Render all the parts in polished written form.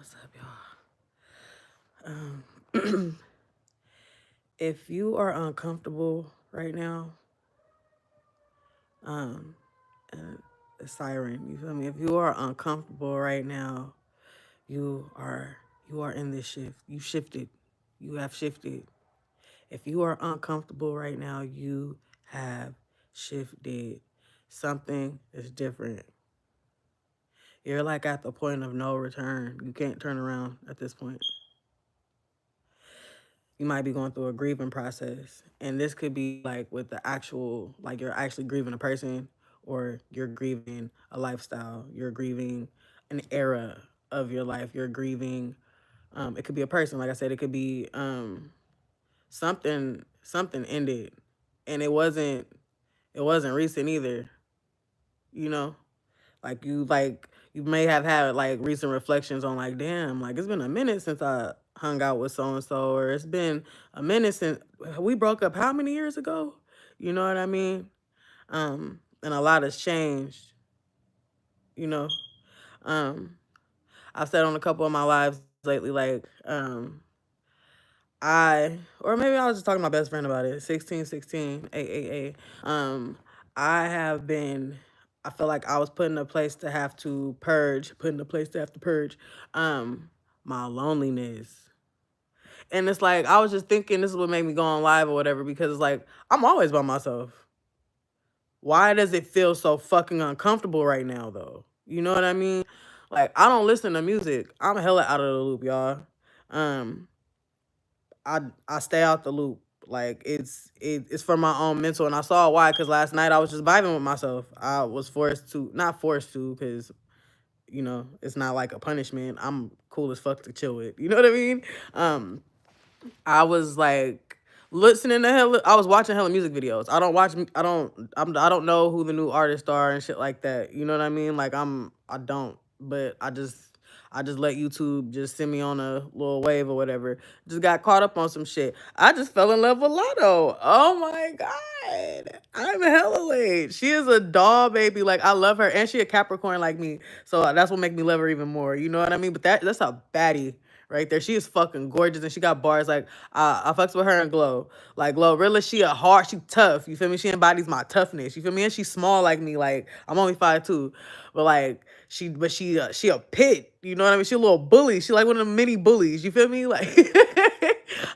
What's up, y'all? If you are uncomfortable right now, um, a siren, you feel me? If you are uncomfortable right now, you are you are in this shift. You shifted. You have shifted. If you are uncomfortable right now, you have shifted. Something is different. You're like at the point of no return. You can't turn around at this point. You might be going through a grieving process. And this could be like with the actual, like you're actually grieving a person, or you're grieving a lifestyle. You're grieving an era of your life. You're grieving, it could be a person. Like I said, it could be something ended. And it wasn't recent either, you know? You may have had like recent reflections on like, damn, like it's been a minute since I hung out with so and so, or it's been a minute since we broke up how many years ago? You know what I mean? And a lot has changed, you know. Um I've said on a couple of my lives lately, like, or maybe I was just talking to my best friend about it, 1616, 888. I have been, I feel like I was put in a place to have to purge, my loneliness. And it's like, I was just thinking this is what made me go on live or whatever, because it's like, I'm always by myself. Why does it feel so fucking uncomfortable right now, though? You know what I mean? Like, I don't listen to music. I'm hella out of the loop, y'all. Um, I stay out the loop. Like it's for my own mental, and I saw why. Cause last night I was just vibing with myself. I was not forced to, cause it's not like a punishment. I'm cool as fuck to chill with. You know what I mean? Um, I was like listening to hella. I was watching hella music videos. I don't watch. I don't know who the new artists are and shit like that. You know what I mean? Like I don't. But I just let YouTube just send me on a little wave or whatever. Just got caught up on some shit. I just fell in love with Lotto. Oh my god. I'm hella late. She is a doll baby. Like, I love her. And she a Capricorn like me. So that's what make me love her even more. You know what I mean? But that's a baddie right there. She is fucking gorgeous, and she got bars. Like, I fucks with her and Glow. Like, Glow, really, she tough. You feel me? She embodies my toughness. You feel me? And she's small like me. Like, I'm only 5'2", but like she a pit. You know what I mean? She a little bully. She like one of the mini bullies. You feel me? Like,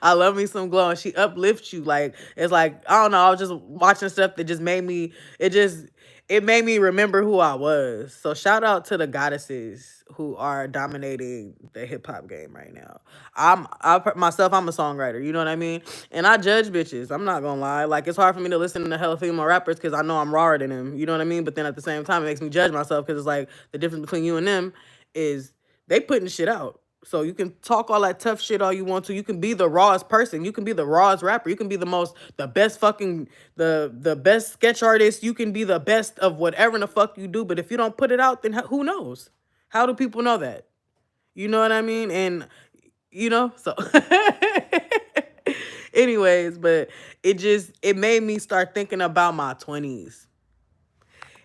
I love me some Glow, and she uplifts you. Like, it's like, I don't know. I was just watching stuff that just made me. It made me remember who I was. So shout out to the goddesses who are dominating the hip hop game right now. Myself, I'm a songwriter. You know what I mean? And I judge bitches. I'm not gonna lie. Like, it's hard for me to listen to hella female rappers because I know I'm rawer than them. You know what I mean? But then at the same time, it makes me judge myself, because it's like the difference between you and them is they putting shit out. So you can talk all that tough shit all you want to. You can be the rawest person. You can be the rawest rapper. You can be the best fucking, the best sketch artist. You can be the best of whatever in the fuck you do. But if you don't put it out, then who knows? How do people know that? You know what I mean? And, so anyways, but it made me start thinking about my 20s.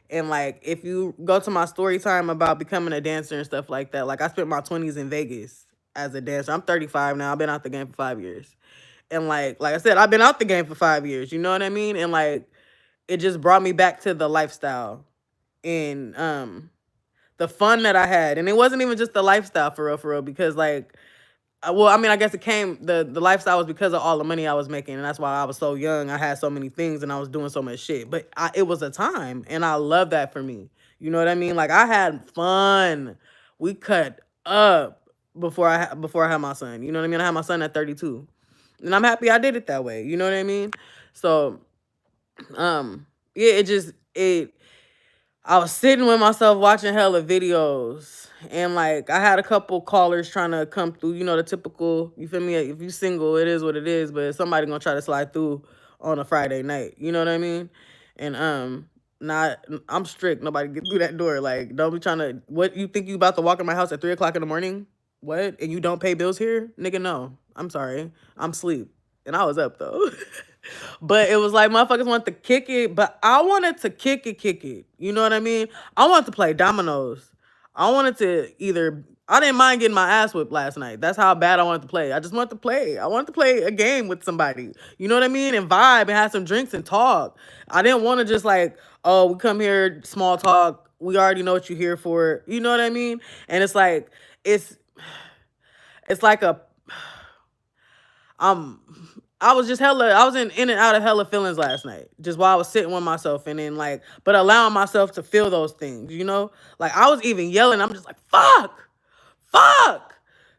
And like, if you go to my story time about becoming a dancer and stuff like that, like, I spent my 20s in Vegas as a dancer. I'm 35 now. I've been out the game for 5 years. And like I said, I've been out the game for 5 years. You know what I mean? And like, it just brought me back to the lifestyle and the fun that I had. And it wasn't even just the lifestyle, for real, because like, well, I mean, I guess the lifestyle was because of all the money I was making, and that's why I was so young. I had so many things, and I was doing so much shit. But it was a time, and I love that for me. You know what I mean? Like, I had fun. We cut up before I had my son. You know what I mean? I had my son at 32, and I'm happy I did it that way. You know what I mean? So, yeah, I was sitting with myself watching hella videos, and like, I had a couple callers trying to come through, the typical, you feel me? If you single, it is what it is, but somebody gonna try to slide through on a Friday night. You know what I mean? And not I'm strict. Nobody get through that door. Like, don't be trying to, what, you think you about to walk in my house at 3 o'clock in the morning? What? And you don't pay bills here? Nigga, no. I'm sorry. I'm asleep. And I was up though. But it was like, motherfuckers wanted to kick it, but I wanted to kick it. You know what I mean? I wanted to play dominoes. I wanted to either I didn't mind getting my ass whipped last night. That's how bad I wanted to play. I just wanted to play. I wanted to play a game with somebody. You know what I mean? And vibe and have some drinks and talk. I didn't want to just like, oh, we come here, small talk. We already know what you're here for. You know what I mean? And it's like, it's like a um I was just hella, I was in and out of hella feelings last night, just while I was sitting with myself and then like, but allowing myself to feel those things, you know? Like I was even yelling, I'm just like, fuck.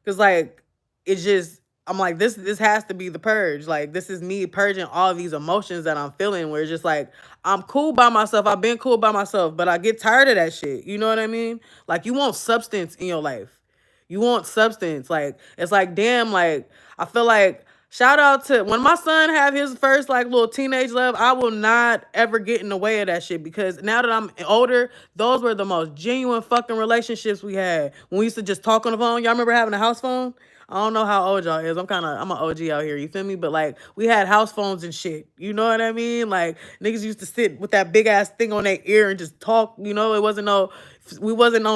Cause like, it's just, I'm like, this has to be the purge. Like this is me purging all of these emotions that I'm feeling where it's just like, I'm cool by myself. I've been cool by myself, but I get tired of that shit. You know what I mean? Like you want substance in your life. You want substance. Like, it's like, damn, like, I feel like, shout out to when my son have his first like little teenage love, I will not ever get in the way of that shit because now that I'm older, those were the most genuine fucking relationships we had. When we used to just talk on the phone. Y'all remember having a house phone? I don't know how old y'all is. I'm an OG out here, you feel me? But like we had house phones and shit. You know what I mean? Like niggas used to sit with that big ass thing on their ear and just talk, you know, we wasn't on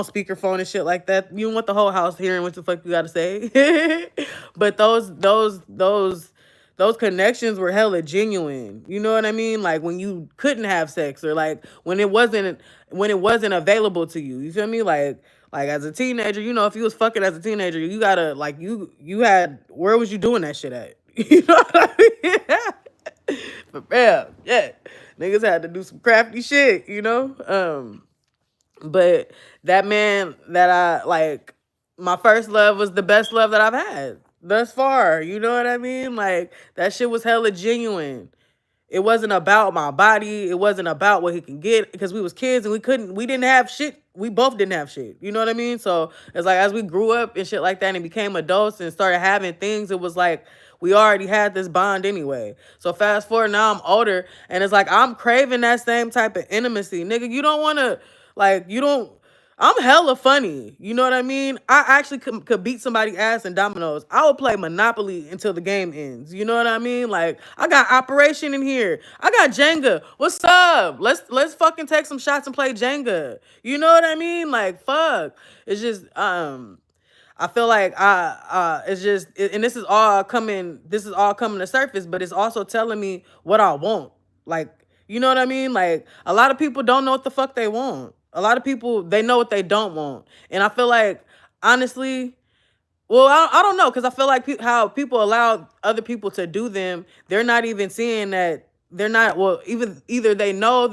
speakerphone and shit like that. You want the whole house hearing what the fuck you gotta say. But those connections were hella genuine. You know what I mean? Like when you couldn't have sex or like when it wasn't available to you. You feel me? Like as a teenager, you know, if you was fucking as a teenager, you gotta like you had where was you doing that shit at? You know what I mean? But yeah. Niggas had to do some crafty shit, you know? But that man that I like, my first love was the best love that I've had thus far. You know what I mean? Like that shit was hella genuine. It wasn't about my body. It wasn't about what he can get because we was kids and we didn't have shit. We both didn't have shit. You know what I mean? So it's like as we grew up and shit like that and became adults and started having things, it was like we already had this bond anyway. So fast forward, now I'm older and it's like I'm craving that same type of intimacy. Nigga, you don't want to, like, you don't, I'm hella funny. You know what I mean? I actually could beat somebody's ass in dominoes. I would play Monopoly until the game ends. You know what I mean? Like, I got Operation in here. I got Jenga. What's up? Let's fucking take some shots and play Jenga. You know what I mean? Like, fuck. It's just, I feel like it's just, and this is all coming to surface, but it's also telling me what I want. Like, you know what I mean? Like, a lot of people don't know what the fuck they want. A lot of people, they know what they don't want. And I feel like, honestly, well, I don't know, because I feel like how people allow other people to do them, they're not even seeing that they're not, well, either they know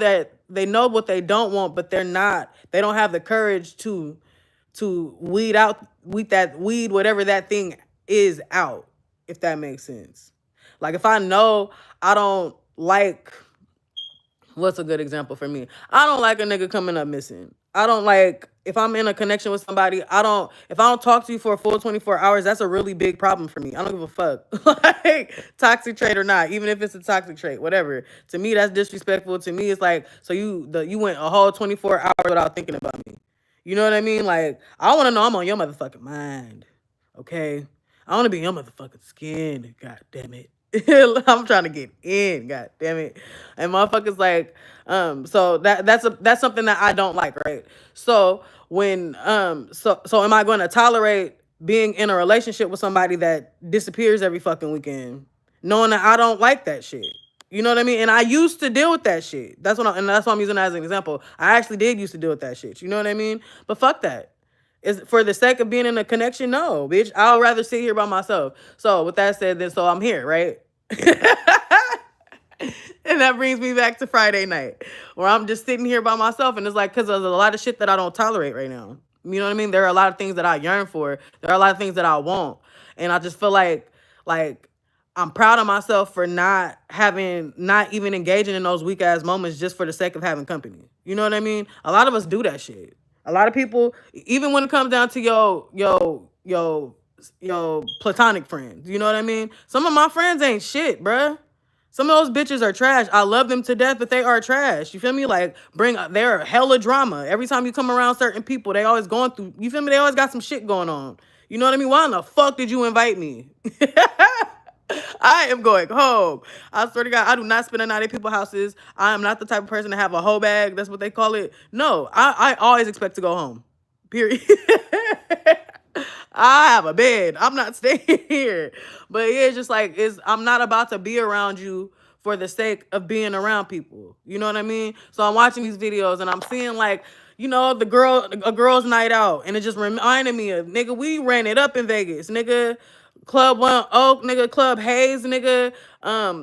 what they don't want, but they don't have the courage to weed whatever that thing is out, if that makes sense. Like if I know I don't like, what's a good example for me? I don't like a nigga coming up missing. I don't like, if I'm in a connection with somebody, if I don't talk to you for a full 24 hours, that's a really big problem for me. I don't give a fuck. Like, toxic trait or not, even if it's a toxic trait, whatever. To me, that's disrespectful. To me, it's like, so you went a whole 24 hours without thinking about me. You know what I mean? Like, I want to know I'm on your motherfucking mind. Okay? I want to be in your motherfucking skin. God damn it. I'm trying to get in, god damn it. And motherfuckers like, so that's something that I don't like, right? So when so am I going to tolerate being in a relationship with somebody that disappears every fucking weekend, knowing that I don't like that shit? You know what I mean? And I used to deal with that shit. That's why I'm using that as an example. I actually did used to deal with that shit. You know what I mean? But fuck that. Is for the sake of being in a connection? No, bitch. I'll rather sit here by myself. So with that said, then so I'm here, right? And that brings me back to Friday night, where I'm just sitting here by myself, and it's like, because there's a lot of shit that I don't tolerate right now. You know what I mean? There are a lot of things that I yearn for. There are a lot of things that I want, and I just feel like I'm proud of myself for not even engaging in those weak ass moments just for the sake of having company. You know what I mean? A lot of us do that shit. A lot of people, even when it comes down to yo platonic friends, you know what I mean? Some of my friends ain't shit, bruh. Some of those bitches are trash. I love them to death, but they are trash. You feel me? Like, they're hella drama. Every time you come around certain people, they always going through, you feel me? They always got some shit going on. You know what I mean? Why in the fuck did you invite me? I am going home. I swear to God, I do not spend a night at people's houses. I am not the type of person to have a whole bag. That's what they call it. No, I always expect to go home. Period. I have a bed. I'm not staying here. But yeah, it's just like I'm not about to be around you for the sake of being around people. You know what I mean? So I'm watching these videos and I'm seeing like, a girl's night out, and it just reminded me of, nigga, we ran it up in Vegas, nigga. Club One Oak, nigga, Club Hayes, nigga.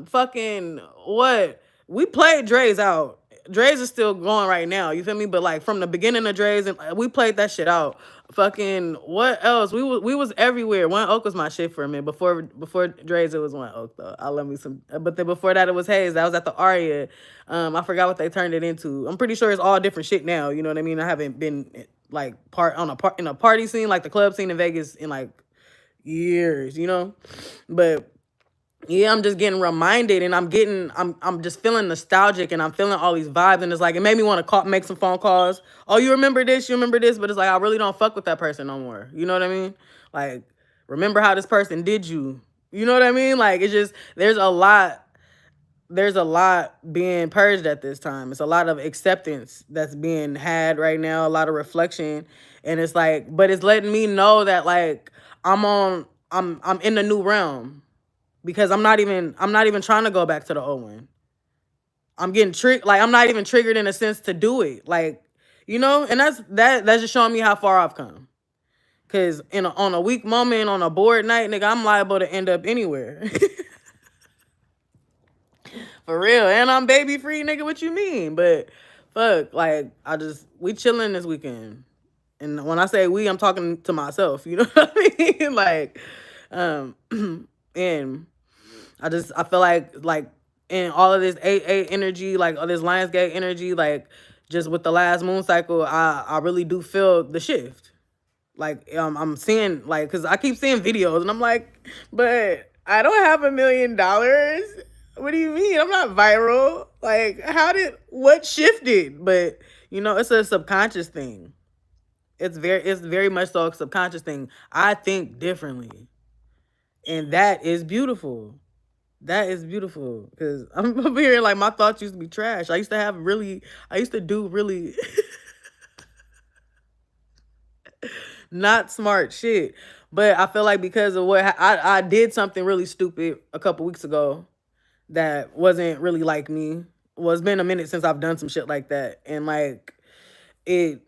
Fucking what? We played Dre's out. Dre's is still going right now. You feel me? But like from the beginning of Dre's, and we played that shit out. Fucking what else? We was everywhere. One Oak was my shit for a minute. Before Dre's, it was One Oak though. I love me some. But then before that, it was Hayes. That was at the Aria. I forgot what they turned it into. I'm pretty sure it's all different shit now. You know what I mean? I haven't been like in a party scene, like the club scene in Vegas, in like years, but yeah, I'm just getting reminded, and I'm just feeling nostalgic, and I'm feeling all these vibes, and it's like it made me want to make some phone calls. Oh, you remember this, but it's like I really don't fuck with that person no more. You know what I mean? Like, remember how this person did you. You know what I mean? Like, it's just there's a lot being purged at this time. It's a lot of acceptance that's being had right now, a lot of reflection. And it's like, but it's letting me know that like I'm in the new realm, because I'm not even trying to go back to the old one. I'm getting like I'm not even triggered in a sense to do it. Like, and that's just showing me how far I've come. Cause on a weak moment, on a bored night, nigga, I'm liable to end up anywhere. For real. And I'm baby free, nigga. What you mean? But fuck, like, we chilling this weekend. And when I say we, I'm talking to myself. You know what I mean? Like, and I feel like in all of this 8/8 energy, like all this Lionsgate energy, like just with the last moon cycle, I really do feel the shift. Like, I'm seeing, like, cause I keep seeing videos and I'm like, but I don't have $1 million. What do you mean? I'm not viral. Like, what shifted? But it's a subconscious thing. It's very much so a subconscious thing. I think differently. And that is beautiful. That is beautiful. Cause I'm over here like my thoughts used to be trash. I used to do really not smart shit. But I feel like because of what I did something really stupid a couple weeks ago that wasn't really like me. Well, it's been a minute since I've done some shit like that. And like it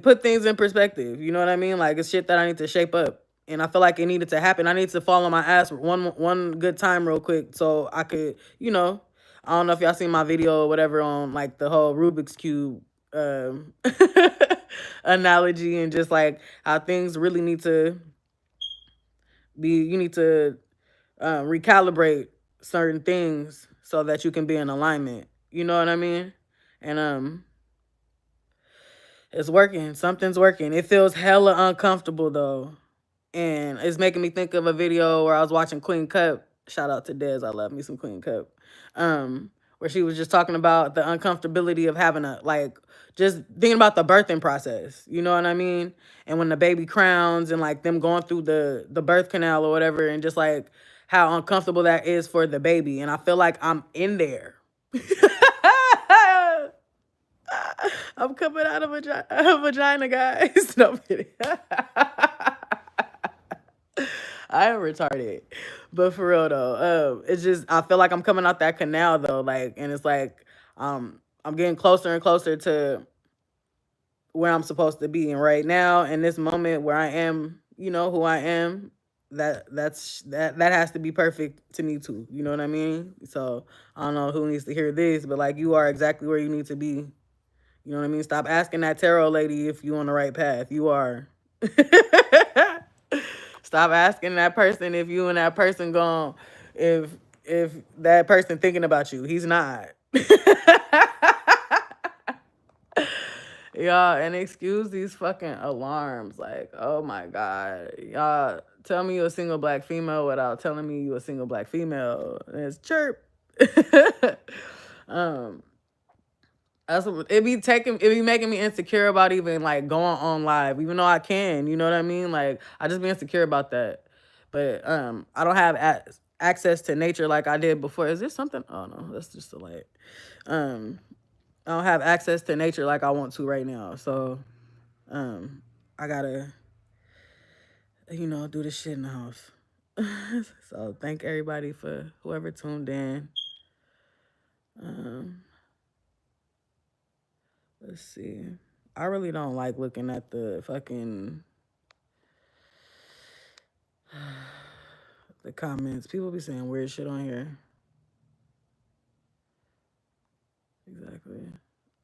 put things in perspective. You know what I mean? Like it's shit that I need to shape up. And I feel like it needed to happen. I need to fall on my ass one good time real quick so I could, I don't know if y'all seen my video or whatever on like the whole Rubik's Cube analogy, and just like how things really need to be, you need to recalibrate certain things so that you can be in alignment. You know what I mean? And it's working. Something's working. It feels hella uncomfortable though. And it's making me think of a video where I was watching Queen Cup. Shout out to Dez. I love me some Queen Cup. Where she was just talking about the uncomfortability of having just thinking about the birthing process. You know what I mean? And when the baby crowns and like them going through the birth canal or whatever, and just like how uncomfortable that is for the baby. And I feel like I'm in there. I'm coming out of a vagina, guys. No, I'm kidding. I am retarded. But for real though, it's just I feel like I'm coming out that canal though, like, and it's like I'm getting closer and closer to where I'm supposed to be. And right now, in this moment where I am, who I am, that has to be perfect to me too. You know what I mean? So I don't know who needs to hear this, but like you are exactly where you need to be. You know what I mean? Stop asking that tarot lady if you on the right path. You are. Stop asking that person if you and that person gone, if that person thinking about you. He's not. Y'all, and excuse these fucking alarms. Like, oh my God. Y'all, tell me you're a single black female without telling me you're a single black female. And it's chirp. It be making me insecure about even like going on live, even though I can, you know what I mean? Like I just be insecure about that. But I don't have access to nature like I did before. Is this something? Oh no, that's just a light. I don't have access to nature like I want to right now. So I gotta you know, do this shit in the house. So thank everybody for whoever tuned in. Um, let's see. I really don't like looking at the fucking the comments. People be saying weird shit on here. Exactly.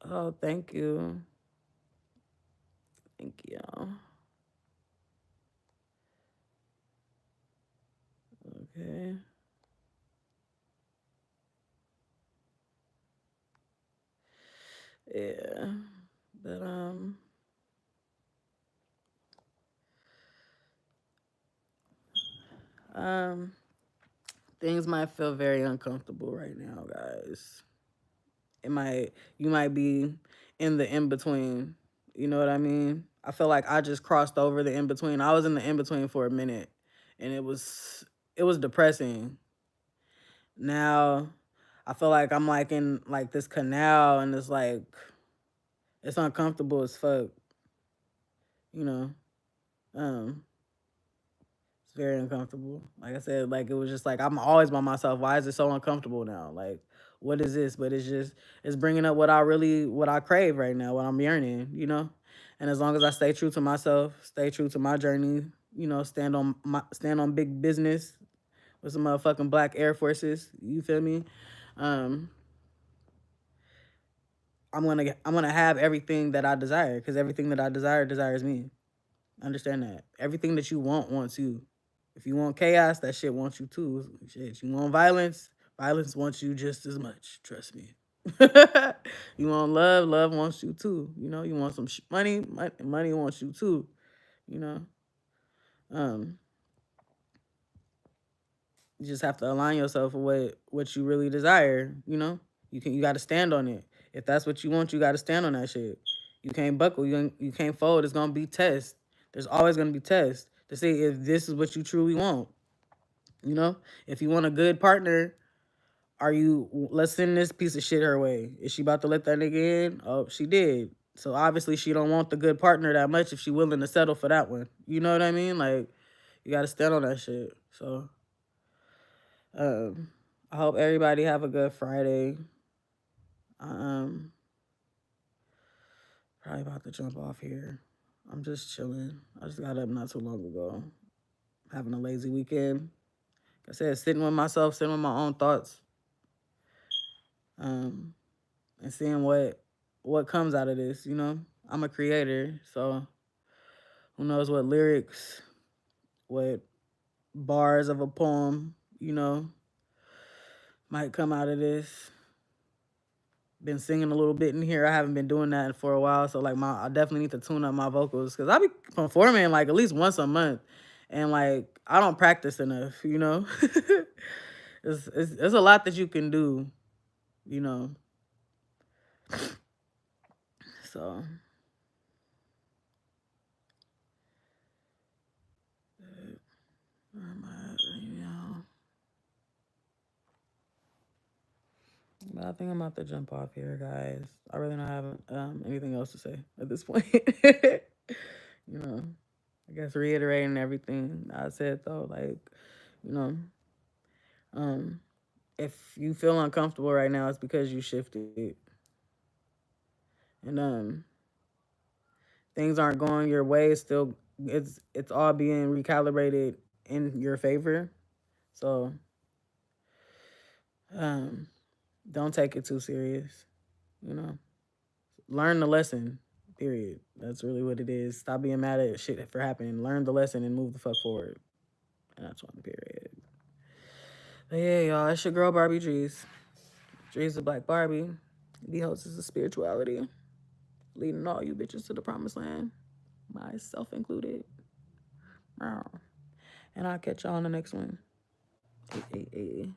Oh, thank you. Thank you. Okay. Yeah. But things might feel very uncomfortable right now, guys. You might be in the in between. You know what I mean? I feel like I just crossed over the in between. I was in the in between for a minute, and it was depressing. Now I feel like I'm like in like this canal, and it's uncomfortable as fuck. You know, um, it's very uncomfortable. Like I said, like it was just like I'm always by myself. Why is it so uncomfortable now? Like, what is this? But it's bringing up what I crave right now, what I'm yearning. You know, and as long as I stay true to myself, stay true to my journey, you know, stand on big business with some motherfucking black Air Forces. You feel me? Um, I'm gonna have everything that I desire because everything that I desire desires me. Understand that. Everything that you want wants you. If you want chaos, that shit wants you too. Shit, you want violence, violence wants you just as much. Trust me. You want love, love wants you too. You know, you want some money, money wants you too. You know, um, you just have to align yourself with what you really desire. You know, you got to stand on it. If that's what you want, you got to stand on that shit. You can't buckle. You can't fold. It's gonna be test. There's always gonna be tests to see if this is what you truly want. You know, if you want a good partner, let's send this piece of shit her way. Is she about to let that nigga in? Oh, she did. So obviously she don't want the good partner that much if she willing to settle for that one. You know what I mean? Like, you gotta stand on that shit. So I hope everybody have a good Friday. Um Probably about to jump off here. I'm just chilling. I just got up not too long ago. Having a lazy weekend. Like I said, sitting with myself, sitting with my own thoughts. And seeing what comes out of this, you know? I'm a creator, so who knows what lyrics, what bars of a poem, you know, might come out of this. Been singing a little bit in here. I haven't been doing that for a while, so like I definitely need to tune up my vocals because I be performing like at least once a month, and like I don't practice enough, you know. It's a lot that you can do, you know. So where am I at right now? But I think I'm about to jump off here, guys. I really don't have anything else to say at this point. You know, I guess reiterating everything I said though, like, you know, um, if you feel uncomfortable right now, it's because you shifted, and things aren't going your way. It's all being recalibrated in your favor. So, um, don't take it too serious. You know, learn the lesson. Period. That's really what it is. Stop being mad at shit for happening. Learn the lesson and move the fuck forward. And that's one period. But yeah, y'all, it's your girl Barbie Drees. Drees the Black Barbie. The host is the spirituality. Leading all you bitches to the promised land. Myself included. And I'll catch y'all on the next one. Hey, hey, hey.